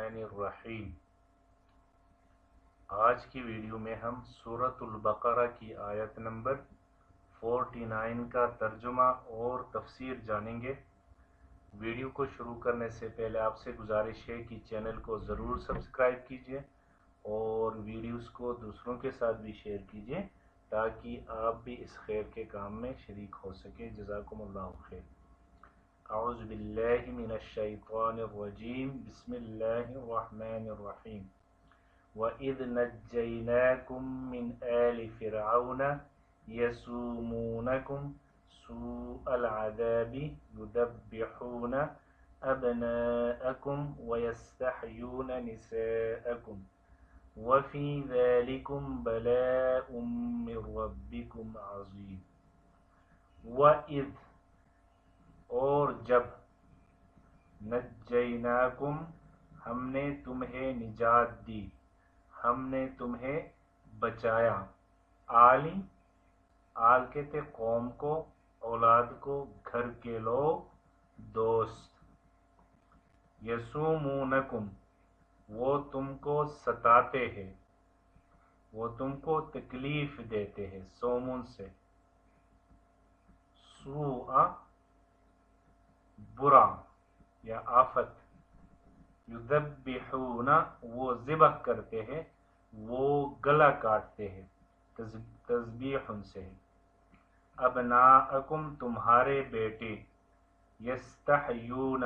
الرحمن الرحیم۔ آج کی ویڈیو میں ہم سورۃ البقرہ کی آیت نمبر 49 کا ترجمہ اور تفسیر جانیں گے۔ ویڈیو کو شروع کرنے سے پہلے آپ سے گزارش ہے کہ چینل کو ضرور سبسکرائب کیجیے اور ویڈیوز کو دوسروں کے ساتھ بھی شیئر کیجیے تاکہ آپ بھی اس خیر کے کام میں شریک ہو سکیں۔ جزاکم اللہ خیر۔ اعوذ باللہ من الشیطان الرجیم، بسم اللہ الرحمن الرحیم۔ وَإِذْ نَجَّيْنَاكُمْ مِنْ آلِ فِرْعَوْنَ يَسُومُونَكُمْ سُوءَ الْعَذَابِ يُذَبِّحُونَ أَبْنَاءَكُمْ وَيَسْتَحْيُونَ نِسَاءَكُمْ وَفِي ذَلِكُمْ بَلَاءٌ مِّن رَّبِّكُمْ عَظِيمٌ۔ وَإِذْ اور جب، نجیناکم ہم نے تمہیں نجات دی، ہم نے تمہیں بچایا، آل کہتے قوم کو، اولاد کو، گھر کے لوگ، دوست۔ یسومونکم وہ تم کو ستاتے ہیں، وہ تم کو تکلیف دیتے ہیں، سومن سے، سوء برا یا آفت، یذبحون وہ ذبح کرتے ہیں، وہ گلا کاٹتے ہیں، تذبیح سے، ابناءکم تمہارے بیٹے، یستحیون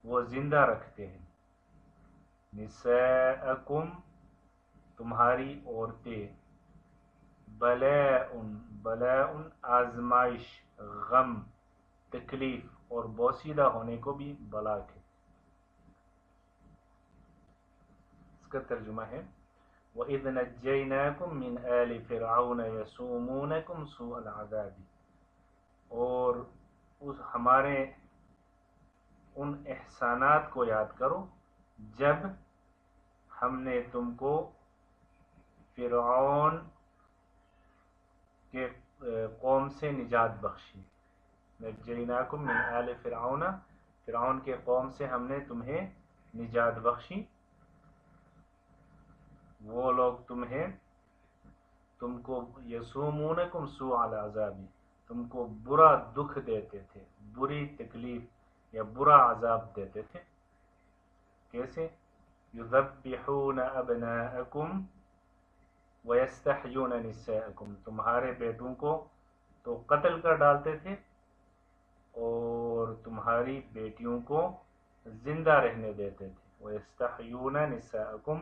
وہ زندہ رکھتے ہیں، نساءکم تمہاری عورتیں، بلاء آزمائش، غم، تکلیف، اور بوسیدہ ہونے کو بھی بلا کے۔ اس کا ترجمہ ہے وَإِذْ نَجَّيْنَاكُمْ مِنْ آلِ فِرْعَوْنَ يَسُومُونَكُمْ سُوءَ الْعَذَابِ، اور ہمارے ان احسانات کو یاد کرو جب ہم نے تم کو فرعون کے قوم سے نجات بخشی۔ نجیناکم من آل فرعون، فرعون کے قوم سے ہم نے تمہیں نجات بخشی۔ وہ لوگ تم کو یسومونکم سوء العذاب، تم کو برا دکھ دیتے تھے، بری تکلیف یا برا عذاب دیتے تھے۔ کیسے؟ یذبحون ابناءکم ویستحیون نساءکم، تمہارے بیٹوں کو تو قتل کر ڈالتے تھے اور تمہاری بیٹیوں کو زندہ رہنے دیتے تھے، وَيَسْتَحْيُونَ نِسَاءَكُمْ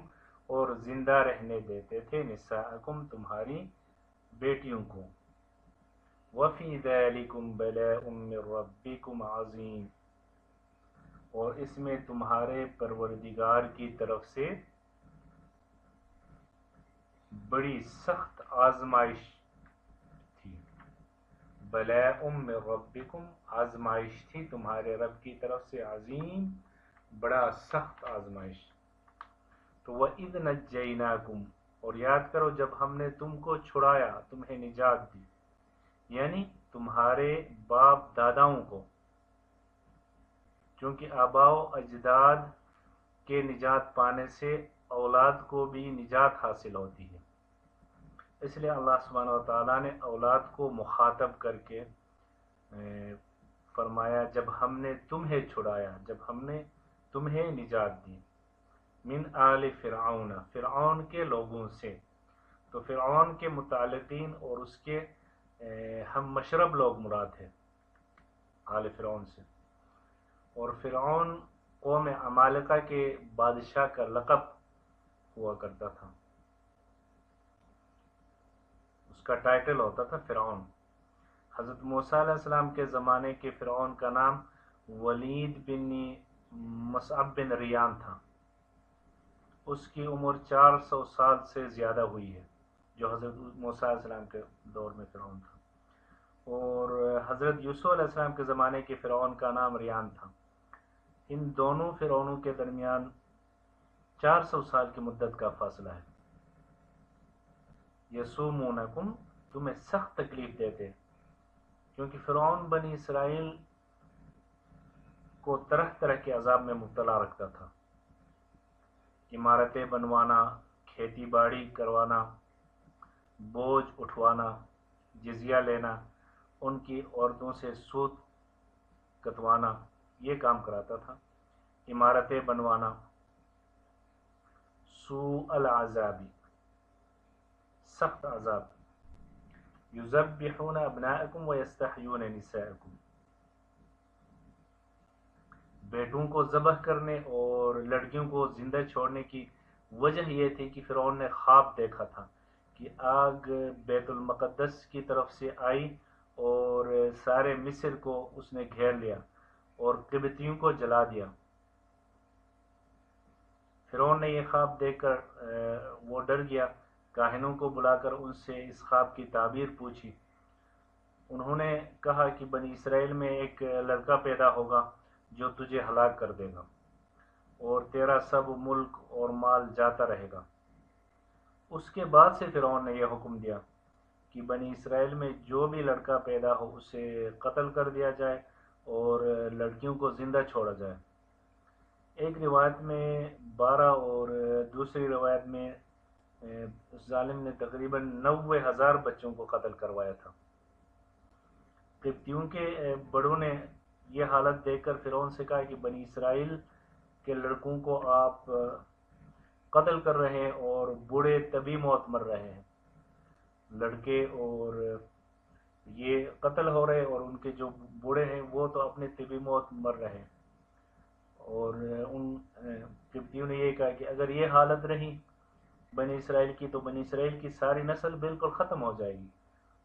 اور زندہ رہنے دیتے تھے، نساءکم تمہاری بیٹیوں کو۔ وَفِي ذَلِكُمْ بَلَاءٌ مِّن رَّبِّكُمْ عَظِيمٌ اور اس میں تمہارے پروردگار کی طرف سے بڑی سخت آزمائش تھی۔ بلاء من ربکم آزمائش تھی تمہارے رب کی طرف سے، عظیم بڑا سخت آزمائش۔ تو وَإِذْ نَجَّيْنَاكُمْ اور یاد کرو جب ہم نے تم کو چھڑایا، تمہیں نجات دی، یعنی تمہارے باپ داداؤں کو، چونکہ آباء و اجداد کے نجات پانے سے اولاد کو بھی نجات حاصل ہوتی ہے۔ اس لیے اللہ سبحانہ و تعالیٰ نے اولاد کو مخاطب کر کے فرمایا جب ہم نے تمہیں چھڑایا، جب ہم نے تمہیں نجات دی، من آل فرعون فرعون کے لوگوں سے۔ تو فرعون کے متعلقین اور اس کے ہم مشرب لوگ مراد ہے آل فرعون سے، اور فرعون قوم عمالقہ کے بادشاہ کا لقب ہوا کرتا تھا، اس کا ٹائٹل ہوتا تھا فرعون۔ حضرت موسیٰ علیہ السلام کے زمانے کے فرعون کا نام ولید بن مصعب بن ریان تھا، اس کی عمر 400 سال سے زیادہ ہوئی ہے، جو حضرت موسیٰ علیہ السلام کے دور میں فرعون تھا۔ اور حضرت یوسف علیہ السلام کے زمانے کے فرعون کا نام ریان تھا۔ ان دونوں فرعونوں کے درمیان 400 سال کی مدت کا فاصلہ ہے۔ یسومونکم تمہیں سخت تکلیف دیتے، کیونکہ فرعون بنی اسرائیل کو طرح طرح کے عذاب میں مبتلا رکھتا تھا۔ عمارتیں بنوانا، کھیتی باڑی کروانا، بوجھ اٹھوانا، جزیہ لینا، ان کی عورتوں سے سود کٹوانا، یہ کام کراتا تھا۔ عمارتیں بنوانا، سوء العذابی، سخت عذاب، یذبحون ابناءکم ویستحیون نساءکم، بیٹوں کو ذبح کرنے اور لڑکیوں کو زندہ چھوڑنے کی وجہ یہ تھی کہ فرعون نے خواب دیکھا تھا کہ آگ بیت المقدس کی طرف سے آئی اور سارے مصر کو اس نے گھیر لیا اور قبطیوں کو جلا دیا۔ فرعون نے یہ خواب دیکھ کر وہ ڈر گیا، کاہنوں کو بلا کر ان سے اس خواب کی تعبیر پوچھی۔ انہوں نے کہا کہ بنی اسرائیل میں ایک لڑکا پیدا ہوگا جو تجھے ہلاک کر دے گا اور تیرا سب ملک اور مال جاتا رہے گا۔ اس کے بعد سے فرعون نے یہ حکم دیا کہ بنی اسرائیل میں جو بھی لڑکا پیدا ہو اسے قتل کر دیا جائے اور لڑکیوں کو زندہ چھوڑا جائے۔ ایک روایت میں 12 اور دوسری روایت میں اس ظالم نے تقریباً 90,000 بچوں کو قتل کروایا تھا۔ قبطیوں کے بڑوں نے یہ حالت دیکھ کر فرعون سے کہا کہ بنی اسرائیل کے لڑکوں کو آپ قتل کر رہے ہیں اور بوڑھے طبی موت مر رہے ہیں۔ لڑکے اور یہ قتل ہو رہے اور ان کے جو بوڑھے ہیں وہ تو اپنے طبی موت مر رہے ہیں۔ اور ان قبطیوں نے یہ کہا کہ اگر یہ حالت رہی بنی اسرائیل کی تو بنی اسرائیل کی ساری نسل بالکل ختم ہو جائے گی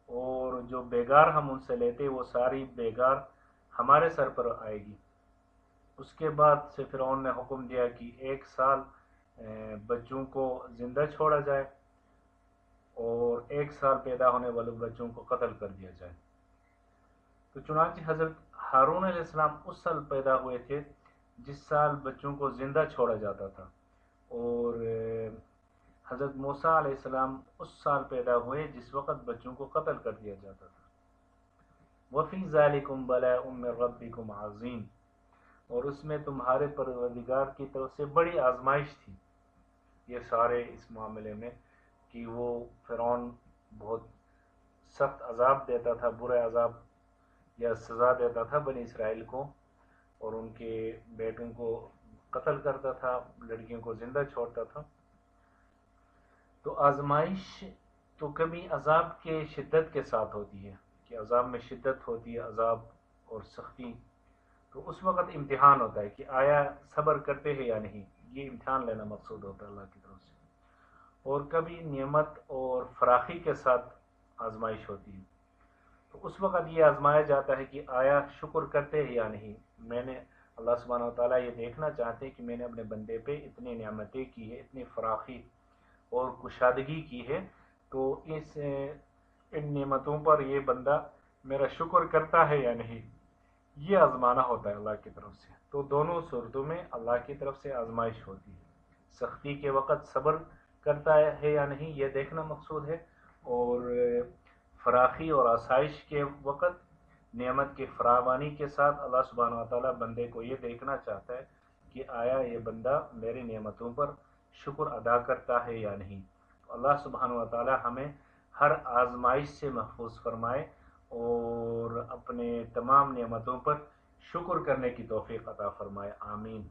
اور جو بیگار ہم ان سے لیتے وہ ساری بیگار ہمارے سر پر آئے گی۔ اس کے بعد سے فرعون نے حکم دیا کہ 1 سال بچوں کو زندہ چھوڑا جائے اور 1 سال پیدا ہونے والے بچوں کو قتل کر دیا جائے۔ تو چنانچہ حضرت ہارون علیہ السلام اس سال پیدا ہوئے تھے جس سال بچوں کو زندہ چھوڑا جاتا تھا، اور حضرت موسیٰ علیہ السلام اس سال پیدا ہوئے جس وقت بچوں کو قتل کر دیا جاتا تھا۔ وَفِي ذَلِكُمْ بَلَاءٌ مِّن رَبِّكُمْ عَظِيمٌ، اور اس میں تمہارے پروردگار کی طرف سے بڑی آزمائش تھی۔ یہ سارے اس معاملے میں کہ وہ فرعون بہت سخت عذاب دیتا تھا، برے عذاب یا سزا دیتا تھا بنی اسرائیل کو، اور ان کے بیٹوں کو قتل کرتا تھا، لڑکیوں کو زندہ چھوڑتا تھا۔ تو آزمائش تو کبھی عذاب کے شدت کے ساتھ ہوتی ہے کہ عذاب میں شدت ہوتی ہے، عذاب اور سختی، تو اس وقت امتحان ہوتا ہے کہ آیا صبر کرتے ہیں یا نہیں، یہ امتحان لینا مقصود ہوتا ہے اللہ کی طرف سے۔ اور کبھی نعمت اور فراخی کے ساتھ آزمائش ہوتی ہے، تو اس وقت یہ آزمایا جاتا ہے کہ آیا شکر کرتے ہیں یا نہیں۔ میں نے اللہ سبحانہ و تعالیٰ یہ دیکھنا چاہتے ہیں کہ میں نے اپنے بندے پہ اتنی نعمتیں کی ہے، اتنی فراخی اور کشادگی کی ہے، تو ان نعمتوں پر یہ بندہ میرا شکر کرتا ہے یا نہیں، یہ آزمانا ہوتا ہے اللہ کی طرف سے۔ تو دونوں صورتوں میں اللہ کی طرف سے آزمائش ہوتی ہے، سختی کے وقت صبر کرتا ہے یا نہیں یہ دیکھنا مقصود ہے، اور فراخی اور آسائش کے وقت نعمت کی فراوانی کے ساتھ اللہ سبحانہ و تعالیٰ بندے کو یہ دیکھنا چاہتا ہے کہ آیا یہ بندہ میری نعمتوں پر شکر ادا کرتا ہے یا نہیں۔ اللہ سبحانہ و تعالیٰ ہمیں ہر آزمائش سے محفوظ فرمائے اور اپنے تمام نعمتوں پر شکر کرنے کی توفیق عطا فرمائے، آمین۔